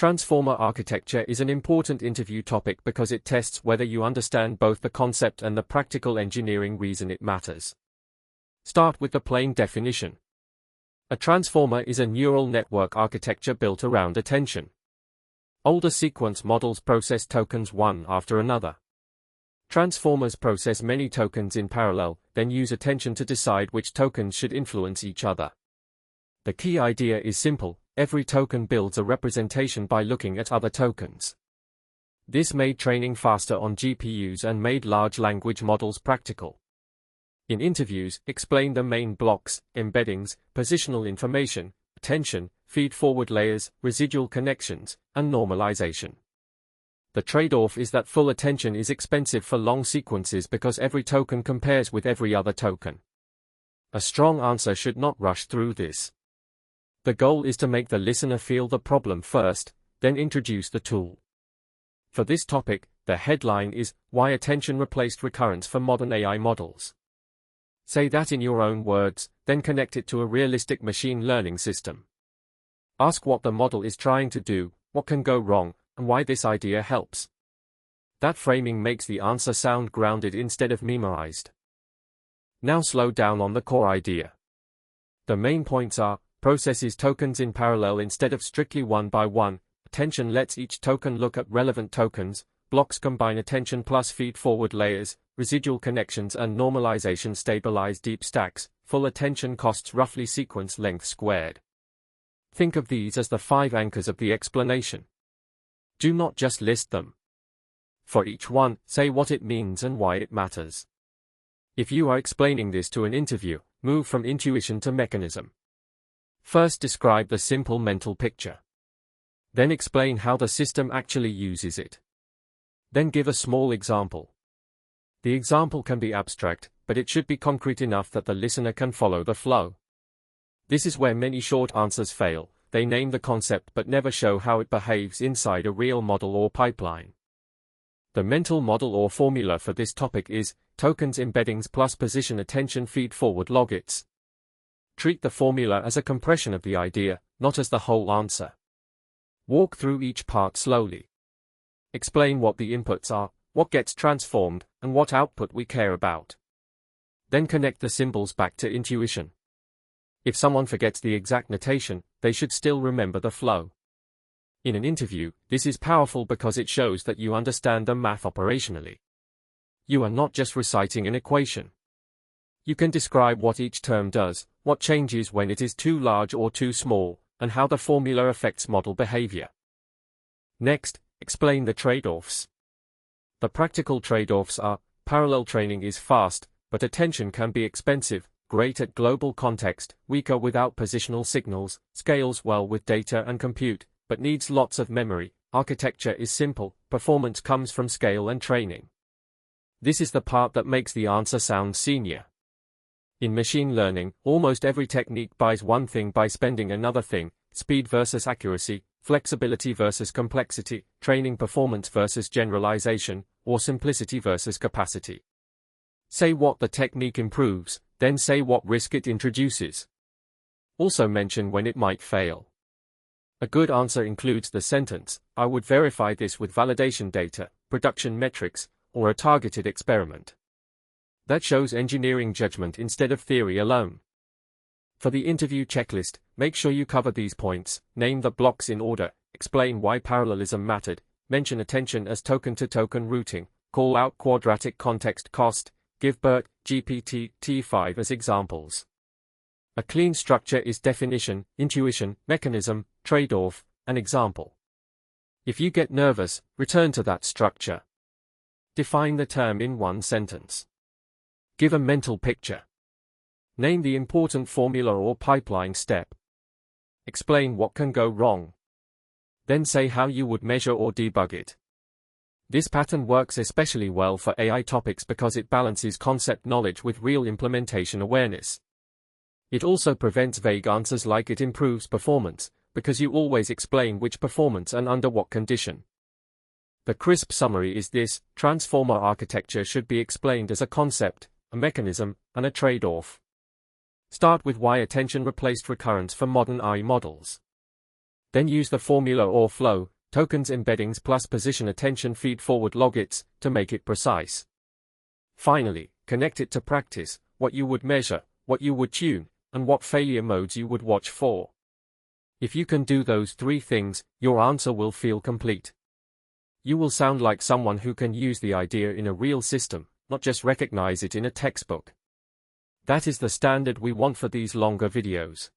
Transformer architecture is an important interview topic because it tests whether you understand both the concept and the practical engineering reason it matters. Start with the plain definition. A transformer is a neural network architecture built around attention. Older sequence models process tokens one after another. Transformers process many tokens in parallel, then use attention to decide which tokens should influence each other. The key idea is simple: every token builds a representation by looking at other tokens. This made training faster on GPUs and made large language models practical. In interviews, explain the main blocks: embeddings, positional information, attention, feed-forward layers, residual connections, and normalization. The trade-off is that full attention is expensive for long sequences because every token compares with every other token. A strong answer should not rush through this. The goal is to make the listener feel the problem first, then introduce the tool. For this topic, the headline is, "Why Attention Replaced Recurrence for Modern AI Models." Say that in your own words, then connect it to a realistic machine learning system. Ask what the model is trying to do, what can go wrong, and why this idea helps. That framing makes the answer sound grounded instead of memorized. Now slow down on the core idea. The main points are: processes tokens in parallel instead of strictly one by one, attention lets each token look at relevant tokens, blocks combine attention plus feed-forward layers, residual connections and normalization stabilize deep stacks, full attention costs roughly sequence length squared. Think of these as the 5 anchors of the explanation. Do not just list them. For each one, say what it means and why it matters. If you are explaining this to an interview, move from intuition to mechanism. First describe the simple mental picture. Then explain how the system actually uses it. Then give a small example. The example can be abstract, but it should be concrete enough that the listener can follow the flow. This is where many short answers fail. They name the concept but never show how it behaves inside a real model or pipeline. The mental model or formula for this topic is tokens embeddings plus position attention feed-forward logits. Treat the formula as a compression of the idea, not as the whole answer. Walk through each part slowly. Explain what the inputs are, what gets transformed, and what output we care about. Then connect the symbols back to intuition. If someone forgets the exact notation, they should still remember the flow. In an interview, this is powerful because it shows that you understand the math operationally. You are not just reciting an equation. You can describe what each term does, what changes when it is too large or too small, and how the formula affects model behavior. Next, explain the trade-offs. The practical trade-offs are: parallel training is fast, but attention can be expensive, great at global context, weaker without positional signals, scales well with data and compute, but needs lots of memory. Architecture is simple, performance comes from scale and training. This is the part that makes the answer sound senior. In machine learning, almost every technique buys one thing by spending another thing: speed versus accuracy, flexibility versus complexity, training performance versus generalization, or simplicity versus capacity. Say what the technique improves, then say what risk it introduces. Also mention when it might fail. A good answer includes the sentence, "I would verify this with validation data, production metrics, or a targeted experiment." That shows engineering judgment instead of theory alone. For the interview checklist, make sure you cover these points: name the blocks in order, explain why parallelism mattered, mention attention as token-to-token routing, call out quadratic context cost, give BERT, GPT, T5 as examples. A clean structure is definition, intuition, mechanism, trade-off, and example. If you get nervous, return to that structure. Define the term in one sentence. Give a mental picture. Name the important formula or pipeline step. Explain what can go wrong. Then say how you would measure or debug it. This pattern works especially well for AI topics because it balances concept knowledge with real implementation awareness. It also prevents vague answers like "it improves performance," because you always explain which performance and under what condition. The crisp summary is this: transformer architecture should be explained as a concept, a mechanism, and a trade-off. Start with why attention replaced recurrence for modern AI models. Then use the formula or flow, tokens embeddings plus position attention feed forward logits, to make it precise. Finally, connect it to practice, what you would measure, what you would tune, and what failure modes you would watch for. If you can do those 3 things, your answer will feel complete. You will sound like someone who can use the idea in a real system, not just recognize it in a textbook. That is the standard we want for these longer videos.